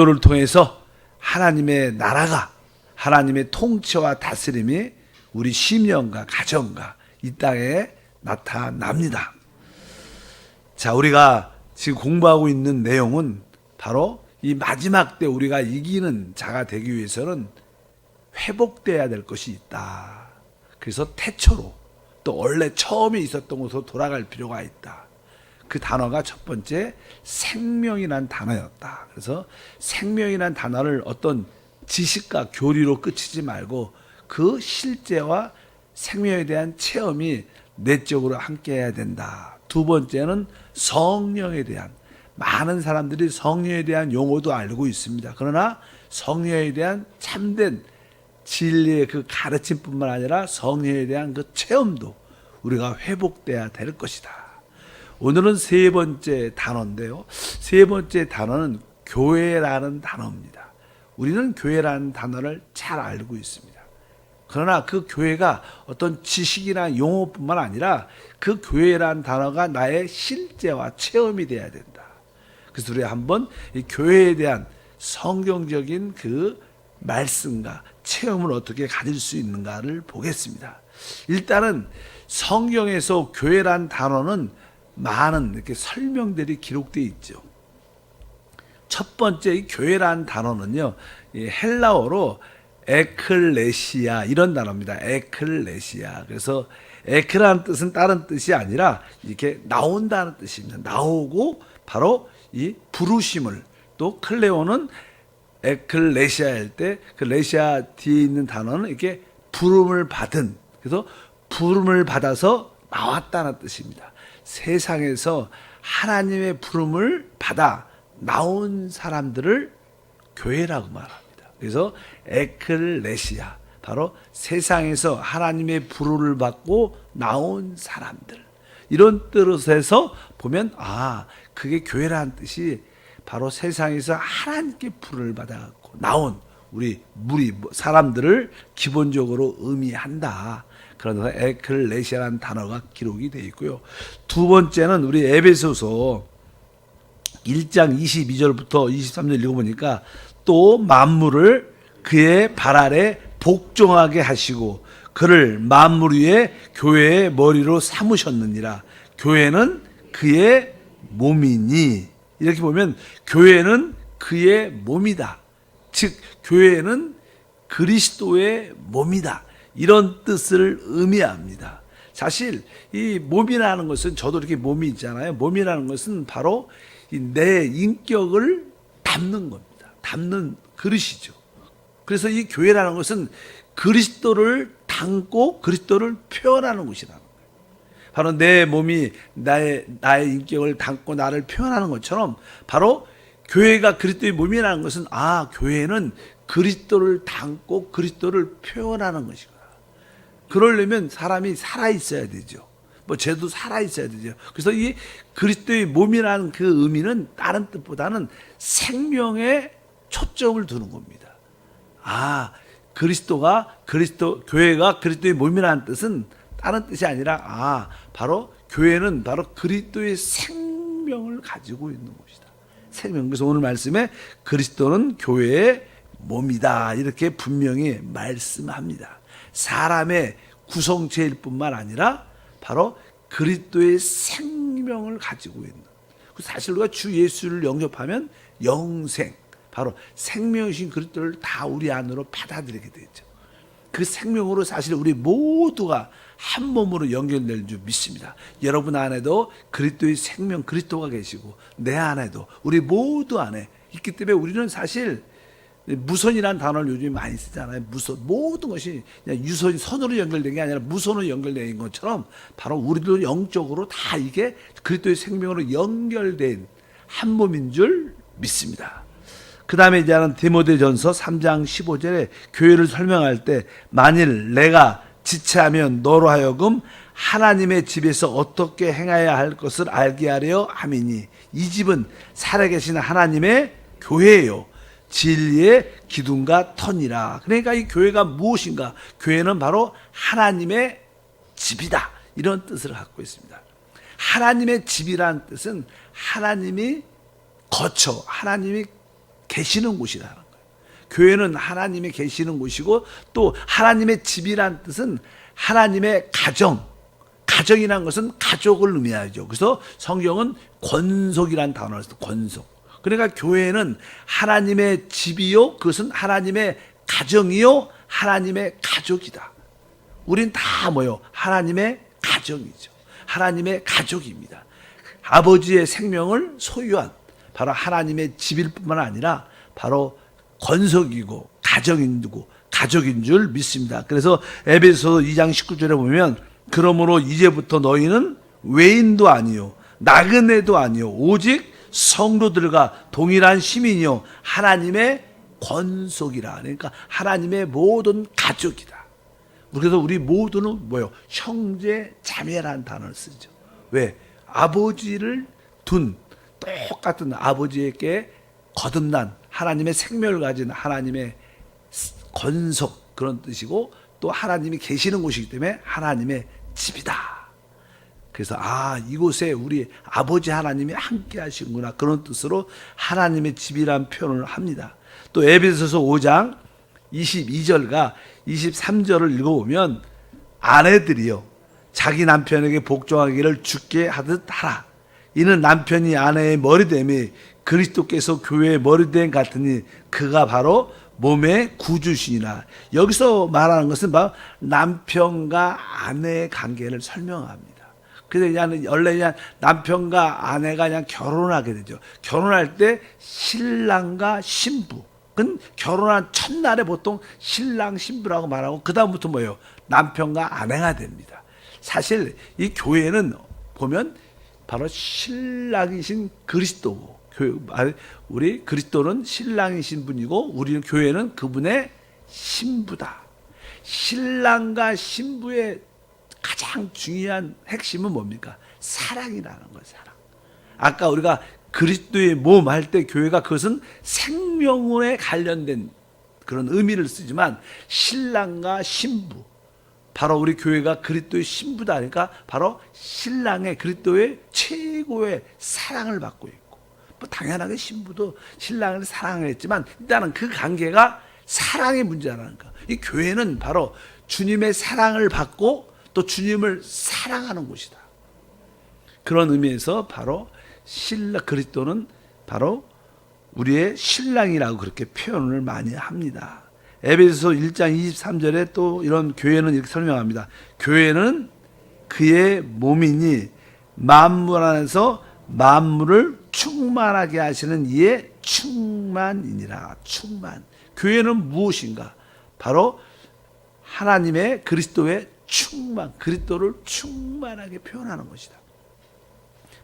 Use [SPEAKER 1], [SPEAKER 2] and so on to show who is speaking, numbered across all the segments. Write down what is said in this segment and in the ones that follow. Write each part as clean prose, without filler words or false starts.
[SPEAKER 1] 를 통해서 하나님의 나라가, 하나님의 통치와 다스림이 우리 심령과 가정과 이 땅에 나타납니다. 자, 우리가 지금 공부하고 있는 내용은 바로 이 마지막 때 우리가 이기는 자가 되기 위해서는 회복돼야 될 것이 있다. 그래서 태초로, 또 원래 처음에 있었던 곳으로 돌아갈 필요가 있다. 그 단어가 첫 번째 생명이란 단어였다. 그래서 생명이란 단어를 어떤 지식과 교리로 끝이지 말고 그 실제와 생명에 대한 체험이 내적으로 함께 해야 된다. 두 번째는 성령에 대한, 많은 사람들이 성령에 대한 용어도 알고 있습니다. 그러나 성령에 대한 참된 진리의 그 가르침뿐만 아니라 성령에 대한 그 체험도 우리가 회복돼야 될 것이다. 오늘은 세 번째 단어인데요. 세 번째 단어는 교회라는 단어입니다. 우리는 교회라는 단어를 잘 알고 있습니다. 그러나 그 교회가 어떤 지식이나 용어뿐만 아니라 그 교회라는 단어가 나의 실제와 체험이 돼야 된다. 그래서 우리 한번 이 교회에 대한 성경적인 그 말씀과 체험을 어떻게 가질 수 있는가를 보겠습니다. 일단은 성경에서 교회란 단어는 많은 이렇게 설명들이 기록되어 있죠. 첫 번째 이 교회란 단어는요, 이 헬라어로 에클레시아 이런 단어입니다. 에클레시아. 그래서 에크라는 뜻은 다른 뜻이 아니라 이렇게 나온다는 뜻입니다. 나오고 바로 이 부르심을, 또 클레오는 에클레시아일 때 그 레시아 뒤에 있는 단어는 이렇게 부름을 받은, 그래서 부름을 받아서 나왔다는 뜻입니다. 세상에서 하나님의 부름을 받아 나온 사람들을 교회라고 말합니다. 그래서 에클레시아, 바로 세상에서 하나님의 부름을 받고 나온 사람들, 이런 뜻에서 보면 그게 교회라는 뜻이 바로 세상에서 하나님께 부름을 받아 나온 우리 무리 사람들을 기본적으로 의미한다. 그래서 에클레시아라는 단어가 기록이 되어 있고요. 두 번째는 우리 에베소서 1장 22절부터 23절 읽어보니까 또 만물을 그의 발 아래 복종하게 하시고 그를 만물 위에 교회의 머리로 삼으셨느니라. 교회는 그의 몸이니, 이렇게 보면 교회는 그의 몸이다. 즉 교회는 그리스도의 몸이다. 이런 뜻을 의미합니다. 사실 이 몸이라는 것은, 저도 이렇게 몸이 있잖아요. 몸이라는 것은 바로 내 인격을 담는 겁니다. 담는 그릇이죠. 그래서 이 교회라는 것은 그리스도를 담고 그리스도를 표현하는 곳이라는 거예요. 바로 내 몸이 나의 인격을 담고 나를 표현하는 것처럼 바로 교회가 그리스도의 몸이라는 것은 교회는 그리스도를 담고 그리스도를 표현하는 것이구나. 그러려면 사람이 살아있어야 되죠. 쟤도 살아있어야 되죠. 그래서 이 그리스도의 몸이라는 그 의미는 다른 뜻보다는 생명에 초점을 두는 겁니다. 교회가 그리스도의 몸이라는 뜻은 다른 뜻이 아니라 바로 교회는 바로 그리스도의 생명을 가지고 있는 곳이다. 생명. 그래서 오늘 말씀에 그리스도는 교회의 몸이다, 이렇게 분명히 말씀합니다. 사람의 구성체일 뿐만 아니라 바로 그리스도의 생명을 가지고 있는, 사실 우리가 주 예수를 영접하면 영생, 바로 생명이신 그리스도를 다 우리 안으로 받아들이게 되죠. 그 생명으로 사실 우리 모두가 한 몸으로 연결될 줄 믿습니다. 여러분 안에도 그리스도의 생명, 그리스도가 계시고 내 안에도, 우리 모두 안에 있기 때문에 우리는 사실 무선이라는 단어를 요즘 많이 쓰잖아요. 무선. 모든 것이 그냥 선으로 연결된 게 아니라 무선으로 연결된 것처럼 바로 우리도 영적으로 다 이게 그리스도의 생명으로 연결된 한 몸인 줄 믿습니다. 그 다음에 이제는 디모데전서 3장 15절에 교회를 설명할 때 만일 내가 지체하면 너로 하여금 하나님의 집에서 어떻게 행해야 할 것을 알게 하려 함이니 이 집은 살아계신 하나님의 교회예요. 진리의 기둥과 터니라. 그러니까 이 교회가 무엇인가? 교회는 바로 하나님의 집이다. 이런 뜻을 갖고 있습니다. 하나님의 집이라는 뜻은 하나님이 거처, 하나님이 계시는 곳이라는 거예요. 교회는 하나님이 계시는 곳이고 또 하나님의 집이란 뜻은 하나님의 가정이라는 것은 가족을 의미하죠. 그래서 성경은 권속이라는 단어를 써요. 권속. 그러니까 교회는 하나님의 집이요, 그것은 하나님의 가정이요, 하나님의 가족이다. 우린 다 뭐요? 하나님의 가정이죠. 하나님의 가족입니다. 아버지의 생명을 소유한 바로 하나님의 집일 뿐만 아니라 바로 권속이고 가족인 줄 믿습니다. 그래서 에베소서 2장 19절에 보면 그러므로 이제부터 너희는 외인도 아니요 나그네도 아니요 오직 성도들과 동일한 시민이요 하나님의 권속이라. 그러니까 하나님의 모든 가족이다. 그래서 우리 모두는 뭐요? 형제 자매라는 단어를 쓰죠. 왜? 아버지를 둔 똑같은 아버지에게 거듭난 하나님의 생명을 가진 하나님의 권속, 그런 뜻이고 또 하나님이 계시는 곳이기 때문에 하나님의 집이다. 그래서 이곳에 우리 아버지 하나님이 함께 하시는구나, 그런 뜻으로 하나님의 집이란 표현을 합니다. 또 에베소서 5장 22절과 23절을 읽어보면 아내들이요 자기 남편에게 복종하기를 주께 하듯 하라. 이는 남편이 아내의 머리됨이 그리스도께서 교회의 머리됨 같으니 그가 바로 몸의 구주시니라. 여기서 말하는 것은 바로 남편과 아내의 관계를 설명합니다. 그래서 원래 그냥 남편과 아내가 그냥 결혼하게 되죠. 결혼할 때 신랑과 신부, 그건 결혼한 첫날에 보통 신랑 신부라고 말하고 그 다음부터 뭐예요? 남편과 아내가 됩니다. 사실 이 교회는 보면 바로 신랑이신 그리스도고, 우리 그리스도는 신랑이신 분이고 우리는 교회는 그분의 신부다. 신랑과 신부의 가장 중요한 핵심은 뭡니까? 사랑이라는 거예요. 사랑. 아까 우리가 그리스도의 몸 할 때 교회가 그것은 생명에 관련된 그런 의미를 쓰지만 신랑과 신부, 바로 우리 교회가 그리스도의 신부다. 그러니까 바로 신랑의 그리스도의 최고의 사랑을 받고 있고, 뭐 당연하게 신부도 신랑을 사랑했지만 일단은 그 관계가 사랑의 문제라는 거. 이 교회는 바로 주님의 사랑을 받고 또 주님을 사랑하는 곳이다. 그런 의미에서 바로 그리스도는 바로 우리의 신랑이라고 그렇게 표현을 많이 합니다. 에베소서 1장 23절에 또 이런 교회는 이렇게 설명합니다. 교회는 그의 몸이니 만물 안에서 만물을 충만하게 하시는 이의 충만이니라. 충만. 교회는 무엇인가? 바로 하나님의 그리스도의 충만, 그리스도를 충만하게 표현하는 것이다.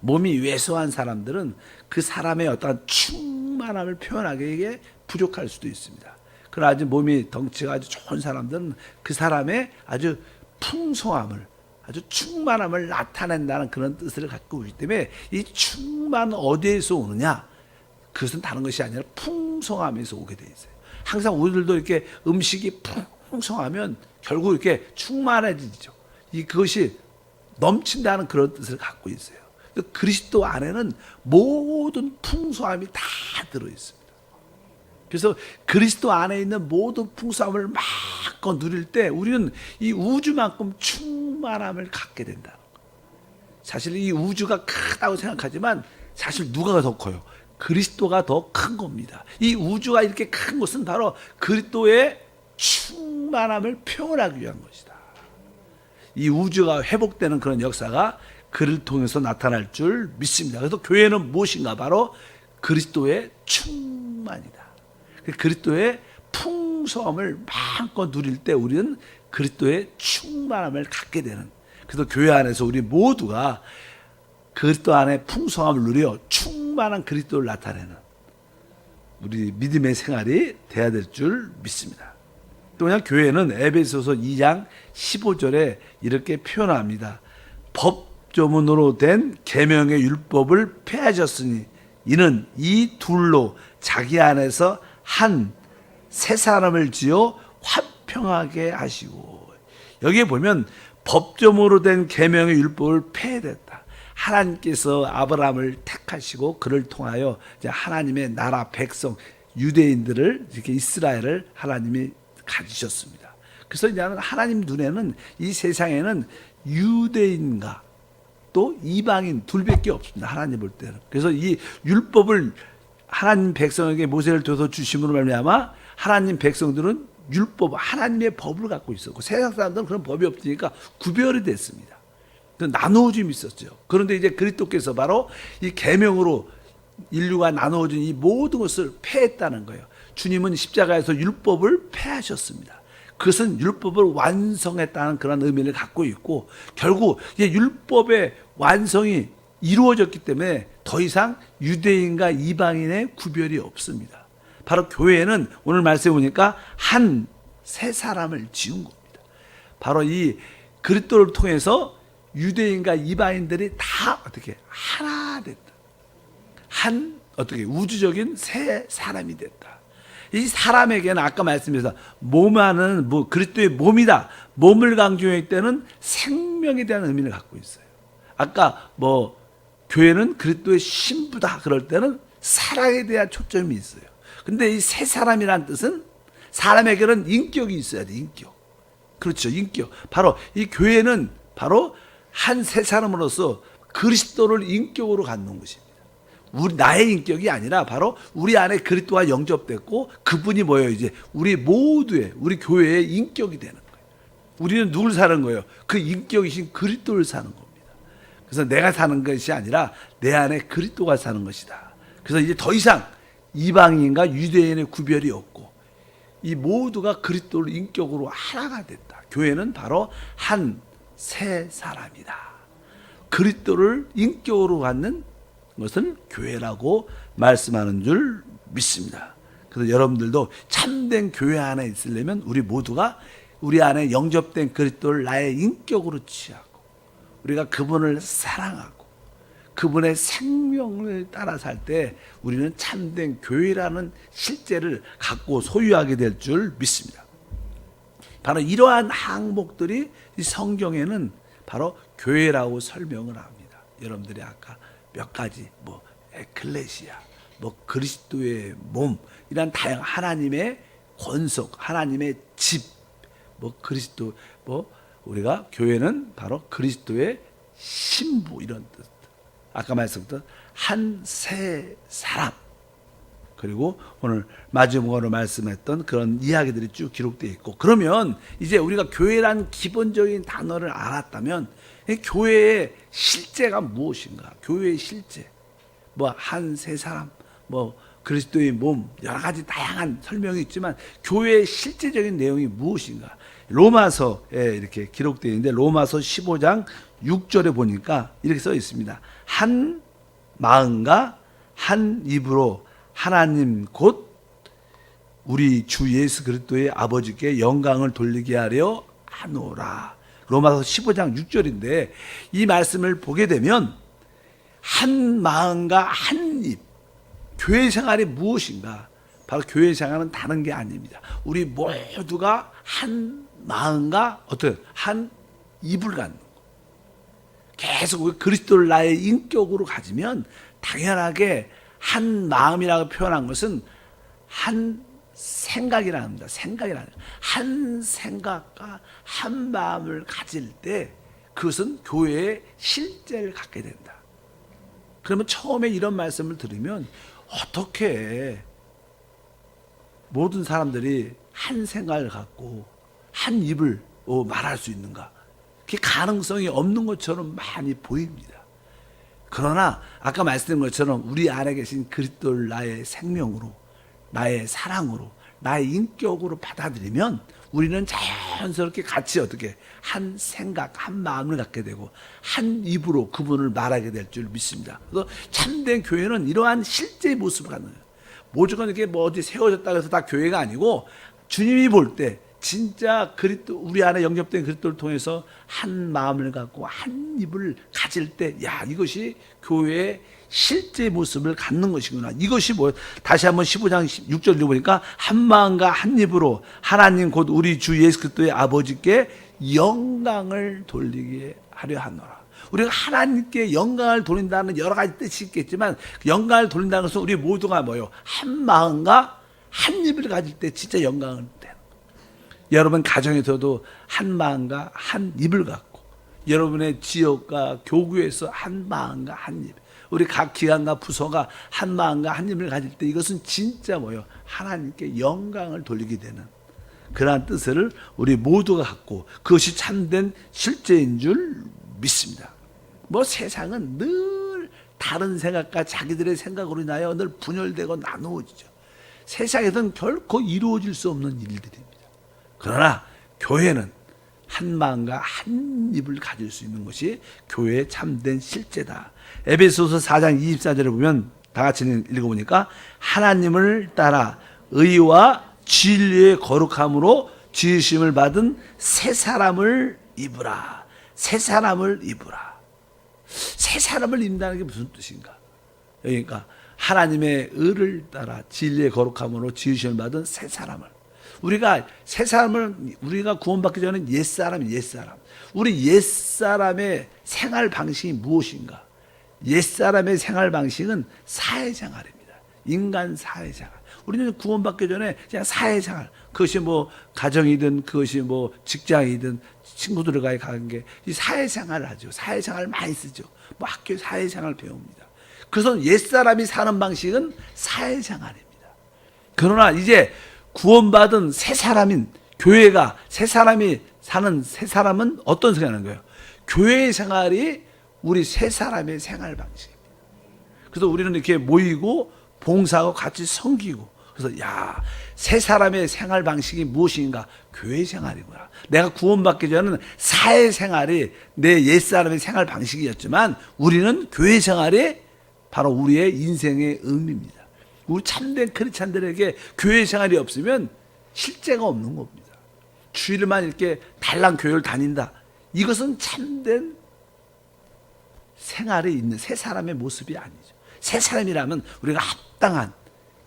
[SPEAKER 1] 몸이 왜소한 사람들은 그 사람의 어떤 충만함을 표현하기에 부족할 수도 있습니다. 그러나 아주 몸이 덩치가 아주 좋은 사람들은 그 사람의 아주 풍성함을, 아주 충만함을 나타낸다는 그런 뜻을 갖고 있기 때문에 이 충만은 어디에서 오느냐? 그것은 다른 것이 아니라 풍성함에서 오게 돼 있어요. 항상 우리들도 이렇게 음식이 풍성하면 결국 이렇게 충만해지죠. 그것이 넘친다는 그런 뜻을 갖고 있어요. 그리스도 안에는 모든 풍성함이 다 들어 있습니다. 그래서 그리스도 안에 있는 모든 풍성함을 마음껏 누릴 때 우리는 이 우주만큼 충만함을 갖게 된다는 거예요. 사실 이 우주가 크다고 생각하지만 사실 누가 더 커요? 그리스도가 더 큰 겁니다. 이 우주가 이렇게 큰 것은 바로 그리스도의 충만함을 표현하기 위한 것이다. 이 우주가 회복되는 그런 역사가 그를 통해서 나타날 줄 믿습니다. 그래서 교회는 무엇인가? 바로 그리스도의 충만이다. 그리스도의 풍성함을 마음껏 누릴 때 우리는 그리스도의 충만함을 갖게 되는, 그래서 교회 안에서 우리 모두가 그리스도 안에 풍성함을 누려 충만한 그리스도를 나타내는 우리 믿음의 생활이 돼야 될 줄 믿습니다. 또 그냥 교회는 에베소서 2장 15절에 이렇게 표현합니다. 법조문으로 된 계명의 율법을 폐하셨으니 이는 이 둘로 자기 안에서 한 새 사람을 지어 화평하게 하시고, 여기에 보면 법조문으로 된 계명의 율법을 폐했다. 하나님께서 아브라함을 택하시고 그를 통하여 이제 하나님의 나라 백성 유대인들을 이렇게 이스라엘을 하나님이 가지셨습니다. 그래서 이제 하나님 눈에는 이 세상에는 유대인과 또 이방인 둘밖에 없습니다. 하나님 볼 때는. 그래서 이 율법을 하나님 백성에게 모세를 줘서 주심으로 말미암아 하나님 백성들은 율법, 하나님의 법을 갖고 있었고 세상 사람들은 그런 법이 없으니까 구별이 됐습니다. 나누어짐이 있었죠. 그런데 이제 그리스도께서 바로 이 계명으로 인류가 나누어진 이 모든 것을 폐했다는 거예요. 주님은 십자가에서 율법을 폐하셨습니다. 그것은 율법을 완성했다는 그런 의미를 갖고 있고 결국 이제 율법의 완성이 이루어졌기 때문에 더 이상 유대인과 이방인의 구별이 없습니다. 바로 교회는 오늘 말씀해 보니까 한 세 사람을 지은 겁니다. 바로 이 그리스도를 통해서 유대인과 이방인들이 다 어떻게 하나 됐다. 한 어떻게 우주적인 새 사람이 됐다. 이 사람에게는 아까 말씀드렸다. 몸하는 그리스도의 몸이다. 몸을 강조할 때는 생명에 대한 의미를 갖고 있어요. 아까 교회는 그리스도의 신부다. 그럴 때는 사랑에 대한 초점이 있어요. 근데 이 새 사람이라는 뜻은 사람에게는 인격이 있어야 돼. 인격. 그렇죠. 인격. 바로 이 교회는 바로 한 새 사람으로서 그리스도를 인격으로 갖는 것입니다. 나의 인격이 아니라 바로 우리 안에 그리스도와 영접됐고 그분이 뭐예요? 이제 우리 모두의 우리 교회의 인격이 되는 거예요. 우리는 누굴 사는 거예요? 그 인격이신 그리스도를 사는 겁니다. 그래서 내가 사는 것이 아니라 내 안에 그리스도가 사는 것이다. 그래서 이제 더 이상 이방인과 유대인의 구별이 없고 이 모두가 그리스도를 인격으로 하나가 됐다. 교회는 바로 한 새 사람이다. 그리스도를 인격으로 갖는 것은 교회라고 말씀하는 줄 믿습니다. 그래서 여러분들도 참된 교회 안에 있으려면 우리 모두가 우리 안에 영접된 그리스도를 나의 인격으로 취하고 우리가 그분을 사랑하고 그분의 생명을 따라 살 때 우리는 참된 교회라는 실제를 갖고 소유하게 될 줄 믿습니다. 바로 이러한 항목들이 이 성경에는 바로 교회라고 설명을 합니다. 여러분들이 아까 몇 가지 에클레시아, 그리스도의 몸 이런 다양한 하나님의 권속, 하나님의 집, 그리스도 우리가 교회는 바로 그리스도의 신부 이런 뜻. 아까 말씀드렸던 한 새 사람. 그리고 오늘 마지막으로 말씀했던 그런 이야기들이 쭉 기록되어 있고 그러면 이제 우리가 교회란 기본적인 단어를 알았다면 교회의 실제가 무엇인가? 교회의 실제. 한 세 사람, 그리스도의 몸, 여러 가지 다양한 설명이 있지만 교회의 실제적인 내용이 무엇인가? 로마서에 이렇게 기록되어 있는데 로마서 15장 6절에 보니까 이렇게 써 있습니다. 한 마음과 한 입으로 하나님 곧 우리 주 예수 그리스도의 아버지께 영광을 돌리게 하려 하노라. 로마서 15장 6절인데 이 말씀을 보게 되면 한 마음과 한 입, 교회 생활이 무엇인가? 바로 교회 생활은 다른 게 아닙니다. 우리 모두가 한 마음과 한 입을 갖는 거. 계속 그리스도를 나의 인격으로 가지면 당연하게 한 마음이라고 표현한 것은 한 생각이라는 겁니다. 생각이라는 겁니다. 한 생각과 한 마음을 가질 때 그것은 교회의 실제를 갖게 된다. 그러면 처음에 이런 말씀을 들으면 어떻게 모든 사람들이 한 생각을 갖고 한 입을 말할 수 있는가? 그게 가능성이 없는 것처럼 많이 보입니다. 그러나 아까 말씀드린 것처럼 우리 안에 계신 그리스도를 나의 생명으로, 나의 사랑으로, 나의 인격으로 받아들이면 우리는 자연스럽게 같이 한 생각, 한 마음을 갖게 되고 한 입으로 그분을 말하게 될 줄 믿습니다. 그래서 참된 교회는 이러한 실제의 모습을 갖는 거예요. 무조건 이렇게 어디 세워졌다고 해서 다 교회가 아니고 주님이 볼 때 진짜 그리스도 우리 안에 영접된 그리스도를 통해서 한 마음을 갖고 한 입을 가질 때 이것이 교회의 실제 모습을 갖는 것이구나. 이것이 다시 한번 15장 6절 읽어보니까 한 마음과 한 입으로 하나님 곧 우리 주 예수 그리스도의 아버지께 영광을 돌리게 하려 하노라. 우리가 하나님께 영광을 돌린다는 여러 가지 뜻이 있겠지만 영광을 돌린다는 것은 우리 모두가 한 마음과 한 입을 가질 때 진짜 영광을 되는 거예요. 여러분 가정에서도 한 마음과 한 입을 갖고, 여러분의 지역과 교구에서 한 마음과 한 입, 우리 각 기관과 부서가 한 마음과 한 입을 가질 때 이것은 진짜 뭐예요? 하나님께 영광을 돌리게 되는 그러한 뜻을 우리 모두가 갖고, 그것이 참된 실제인 줄 믿습니다. 뭐 세상은 늘 다른 생각과 자기들의 생각으로 인하여 늘 분열되고 나누어지죠. 세상에서는 결코 이루어질 수 없는 일들입니다. 그러나 교회는 한 마음과 한 입을 가질 수 있는 것이 교회의 참된 실제다. 에베소서 4장 24절을 보면 다 같이 읽어보니까, 하나님을 따라 의와 진리의 거룩함으로 지으심을 받은 새 사람을 입으라. 새 사람을 입으라. 새 사람을 입는다는 게 무슨 뜻인가? 그러니까 하나님의 의를 따라 진리의 거룩함으로 지으심을 받은 새 사람을, 우리가 새 사람을, 우리가 구원받기 전에 옛사람. 우리 옛사람의 생활 방식이 무엇인가? 옛사람의 생활 방식은 사회생활입니다. 인간 사회생활. 우리는 구원받기 전에 그냥 사회생활, 그것이 뭐 가정이든 그것이 뭐 직장이든 친구들과의 관계, 이 사회생활을 하죠. 사회생활을 많이 쓰죠. 뭐 학교 사회생활을 배웁니다. 그래서 옛사람이 사는 방식은 사회생활입니다. 그러나 이제 구원받은 새 사람인 교회가, 새 사람이 사는 새 사람은 어떤 생각하는 거예요? 교회 생활이 우리 새 사람의 생활 방식입니다. 그래서 우리는 이렇게 모이고 봉사하고 같이 섬기고, 그래서 새 사람의 생활 방식이 무엇인가? 교회 생활이구나. 내가 구원받기 전에는 사회 생활이 내 옛사람의 생활 방식이었지만, 우리는 교회 생활이 바로 우리의 인생의 의미입니다. 우리 참된 크리스찬들에게 교회 생활이 없으면 실제가 없는 겁니다. 주일만 이렇게 달랑 교회를 다닌다, 이것은 참된 생활에 있는 새 사람의 모습이 아니죠. 새 사람이라면 우리가 합당한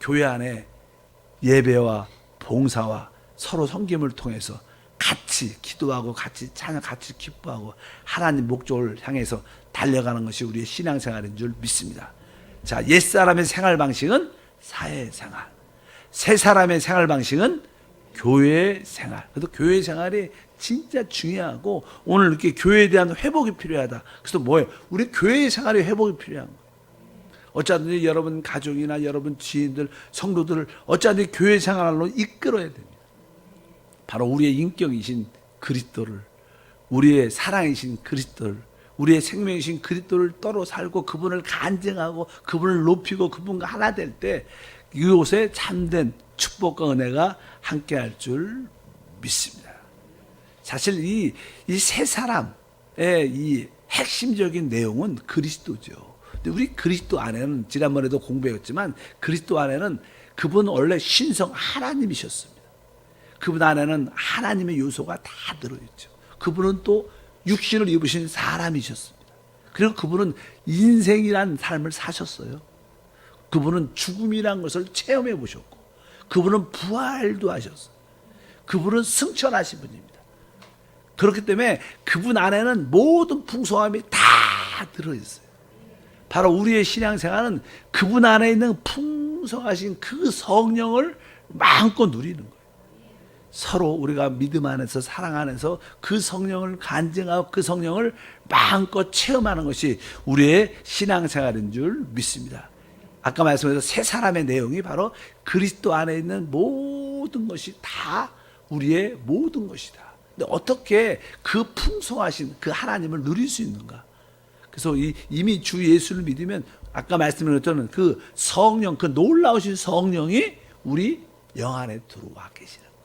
[SPEAKER 1] 교회 안에 예배와 봉사와 서로 섬김을 통해서 같이 기도하고 같이 찬양, 같이 기뻐하고 하나님 목적을 향해서 달려가는 것이 우리의 신앙생활인 줄 믿습니다. 자, 옛사람의 생활 방식은 사회생활, 새 사람의 생활 방식은 교회 생활. 그래서 교회 생활이 진짜 중요하고, 오늘 이렇게 교회에 대한 회복이 필요하다. 그래서 뭐예요? 우리 교회 생활의 회복이 필요한 거예요. 어쩌든지 여러분 가족이나 여러분 지인들, 성도들을 어쩌든지 교회 생활로 이끌어야 됩니다. 바로 우리의 인격이신 그리스도를, 우리의 사랑이신 그리스도를, 우리의 생명이신 그리스도를 따로 살고 그분을 간증하고 그분을 높이고 그분과 하나 될 때 이곳에 참된 축복과 은혜가 함께할 줄 믿습니다. 사실 이 세 사람의 이 핵심적인 내용은 그리스도죠. 근데 우리 그리스도 안에는, 지난번에도 공부했지만, 그리스도 안에는 그분은 원래 신성 하나님이셨습니다. 그분 안에는 하나님의 요소가 다 들어있죠. 그분은 또 육신을 입으신 사람이셨습니다. 그리고 그분은 인생이란 삶을 사셨어요. 그분은 죽음이란 것을 체험해 보셨고, 그분은 부활도 하셨어요. 그분은 승천하신 분입니다. 그렇기 때문에 그분 안에는 모든 풍성함이 다 들어있어요. 바로 우리의 신앙생활은 그분 안에 있는 풍성하신 그 성령을 마음껏 누리는 거예요. 서로 우리가 믿음 안에서, 사랑 안에서 그 성령을 간증하고 그 성령을 마음껏 체험하는 것이 우리의 신앙생활인 줄 믿습니다. 아까 말씀드린 새 사람의 내용이 바로 그리스도 안에 있는 모든 것이 다 우리의 모든 것이다. 근데 어떻게 그 풍성하신 그 하나님을 누릴 수 있는가? 그래서 이미 주 예수를 믿으면 아까 말씀드렸던 그 성령, 그 놀라우신 성령이 우리 영 안에 들어와 계시는 거예요.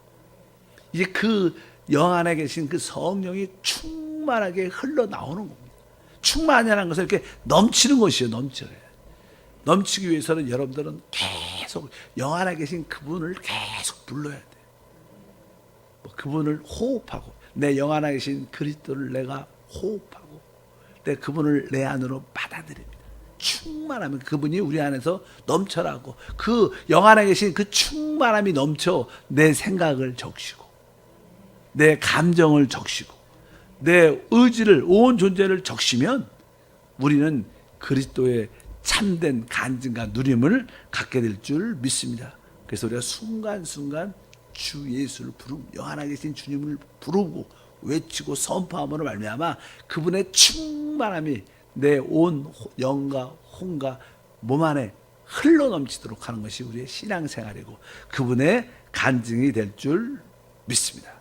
[SPEAKER 1] 이제 그 영 안에 계신 그 성령이 충만하게 흘러나오는 겁니다. 충만이라는 것은 이렇게 넘치는 것이에요. 넘치기 위해서는 여러분들은 계속 영 안에 계신 그분을 계속 불러야 돼요. 그분을 호흡하고, 내 영 안에 계신 그리스도를 내가 호흡하고, 내 그분을 내 안으로 받아들입니다. 충만하면 그분이 우리 안에서 넘쳐나고, 그 영 안에 계신 그 충만함이 넘쳐 내 생각을 적시고, 내 감정을 적시고, 내 의지를, 온 존재를 적시면 우리는 그리스도의 참된 간증과 누림을 갖게 될 줄 믿습니다. 그래서 우리가 순간순간 주 예수를 부르고 영원하게 계신 주님을 부르고 외치고 선포함으로 말미암아 그분의 충만함이 내 온 영과 혼과 몸 안에 흘러넘치도록 하는 것이 우리의 신앙생활이고 그분의 간증이 될 줄 믿습니다.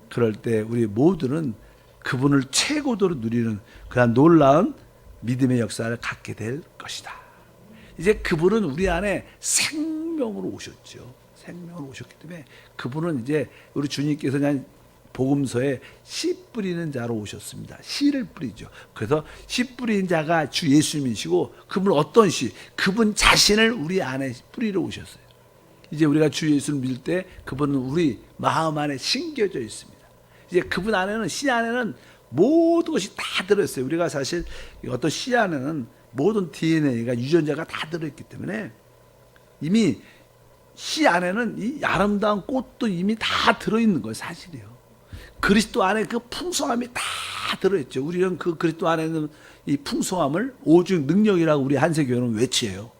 [SPEAKER 1] 그럴 때 우리 모두는 그분을 최고도로 누리는 그런 놀라운 믿음의 역사를 갖게 될 것이다. 이제 그분은 우리 안에 생명으로 오셨죠. 생명으로 오셨기 때문에 그분은 이제 우리 주님께서 그냥 복음서에 씨 뿌리는 자로 오셨습니다. 씨를 뿌리죠. 그래서 씨 뿌리는 자가 주 예수님이시고 그분은 어떤 씨? 그분 자신을 우리 안에 뿌리러 오셨어요. 이제 우리가 주 예수를 믿을 때 그분은 우리 마음 안에 심겨져 있습니다. 이제 그분 안에는 씨 안에는 모든 것이 다 들어있어요. 우리가 사실 어떤 씨 안에는 모든 DNA가 유전자가 다 들어있기 때문에 이미 씨 안에는 이 아름다운 꽃도 이미 다 들어있는 거예요. 사실이에요. 그리스도 안에 그 풍성함이 다 들어있죠. 우리는 그 그리스도 안에 있는 이 풍성함을 오직 능력이라고 우리 한세교회는 외치해요.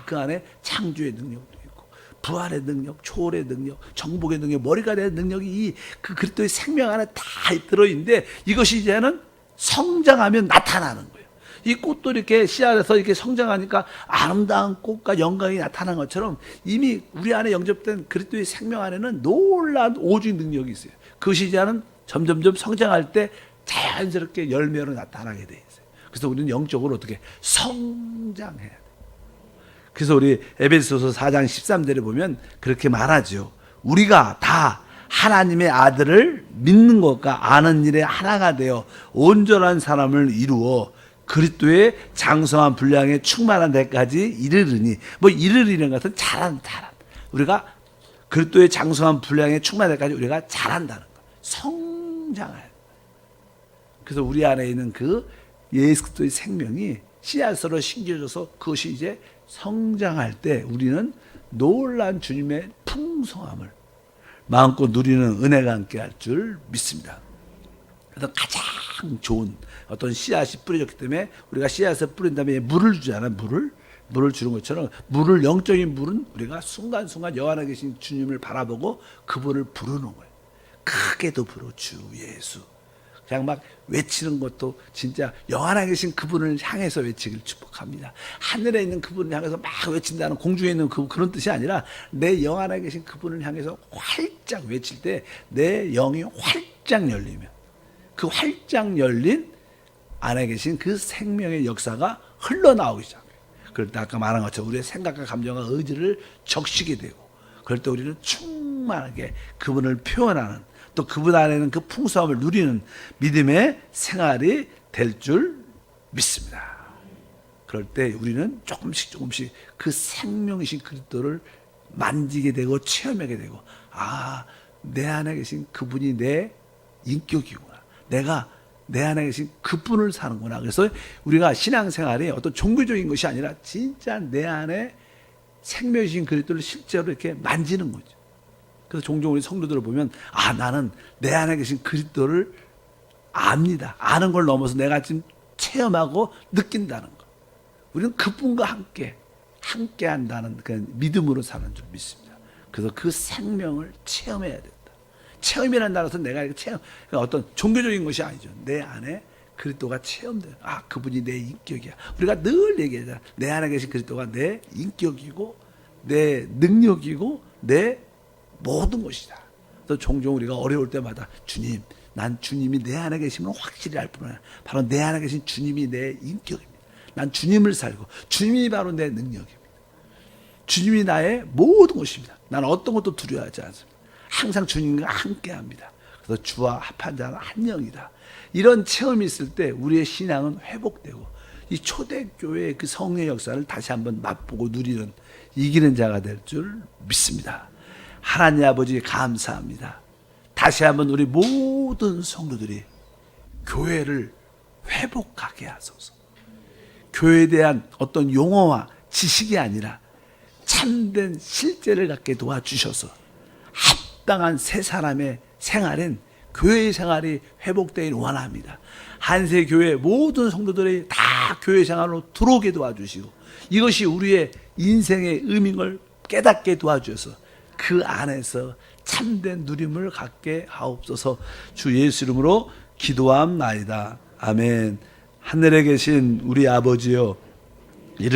[SPEAKER 1] 그 안에 창조의 능력도 있고 부활의 능력, 초월의 능력, 정복의 능력, 머리가 된 능력이 그 그리스도의 생명 안에 다 들어있는데 이것이 이제는 성장하면 나타나는 거예요. 이 꽃도 이렇게 씨앗에서 이렇게 성장하니까 아름다운 꽃과 영광이 나타난 것처럼 이미 우리 안에 영접된 그리스도의 생명 안에는 놀라운 오직 능력이 있어요. 그것이 이제는 점점점 성장할 때 자연스럽게 열매로 나타나게 돼 있어요. 그래서 우리는 영적으로 어떻게 성장해야 돼요. 그래서 우리 에베소서 4장 13절에 보면 그렇게 말하죠. 우리가 다 하나님의 아들을 믿는 것과 아는 일에 하나가 되어 온전한 사람을 이루어 그리스도의 장성한 분량에 충만한 데까지 이르르니 이르르는 것은 잘한 우리가 그리스도의 장성한 분량에 충만한 데까지 우리가 잘한다는 거 성장할. 그래서 우리 안에 있는 그 예수 그리스도의 생명이 씨앗으로 심겨져서 그것이 이제 성장할 때 우리는 놀란 주님의 풍성함을 마음껏 누리는 은혜가 함께 할 줄 믿습니다. 그래서 가장 좋은 어떤 씨앗이 뿌려졌기 때문에 우리가 씨앗을 뿌린 다음에 물을 주잖아요. 물을 주는 것처럼 영적인 물은 우리가 순간순간 영원하게 계신 주님을 바라보고 그분을 부르는 거예요. 크게도 부르 주 예수. 그냥 막 외치는 것도 진짜 영원하게 계신 그분을 향해서 외치기를 축복합니다. 하늘에 있는 그분을 향해서 막 외친다는 공중에 있는 그런 뜻이 아니라 내 영원하게 계신 그분을 향해서 활짝 외칠 때 내 영이 활짝 열리면 그 활짝 열린 안에 계신 그 생명의 역사가 흘러나오기 시작해요. 그럴 때 아까 말한 것처럼 우리의 생각과 감정과 의지를 적시게 되고 그럴 때 우리는 충만하게 그분을 표현하는 또 그분 안에는 그 풍성함을 누리는 믿음의 생활이 될 줄 믿습니다. 그럴 때 우리는 조금씩 그 생명이신 그리스도를 만지게 되고 체험하게 되고 내 안에 계신 그분이 내 인격이구나. 내가 내 안에 계신 그분을 사는구나. 그래서 우리가 신앙생활이 어떤 종교적인 것이 아니라 진짜 내 안에 생명이신 그리스도를 실제로 이렇게 만지는 거죠. 그래서 종종 우리 성도들을 보면 나는 내 안에 계신 그리스도를 압니다. 아는 걸 넘어서 내가 지금 체험하고 느낀다는 거. 우리는 그분과 함께 한다는 그 믿음으로 사는 줄 믿습니다. 그래서 그 생명을 체험해야 된다. 체험이라는 단어는 내가 어떤 종교적인 것이 아니죠. 내 안에 그리스도가 체험돼요. 그분이 내 인격이야. 우리가 늘 얘기하잖아. 내 안에 계신 그리스도가 내 인격이고 내 능력이고 내 모든 것이다. 또 종종 우리가 어려울 때마다 주님, 난 주님이 내 안에 계시면 확실히 알 뿐만 아니라 바로 내 안에 계신 주님이 내 인격입니다. 난 주님을 살고 주님이 바로 내 능력입니다. 주님이 나의 모든 것입니다. 난 어떤 것도 두려워하지 않습니다. 항상 주님과 함께합니다. 그래서 주와 합한 자는 한 영이다. 이런 체험이 있을 때 우리의 신앙은 회복되고 이 초대교회의 그 성령의 역사를 다시 한번 맛보고 누리는 이기는 자가 될 줄 믿습니다. 하나님 아버지 감사합니다. 다시 한번 우리 모든 성도들이 교회를 회복하게 하소서. 교회에 대한 어떤 용어와 지식이 아니라 참된 실제를 갖게 도와주셔서 합당한 새 사람의 생활은 교회의 생활이 회복되길 원합니다. 한세교회 모든 성도들이 다 교회 생활로 들어오게 도와주시고 이것이 우리의 인생의 의미를 깨닫게 도와주셔서 그 안에서 참된 누림을 갖게 하옵소서. 주 예수 이름으로 기도함나이다. 아멘. 하늘에 계신 우리 아버지여,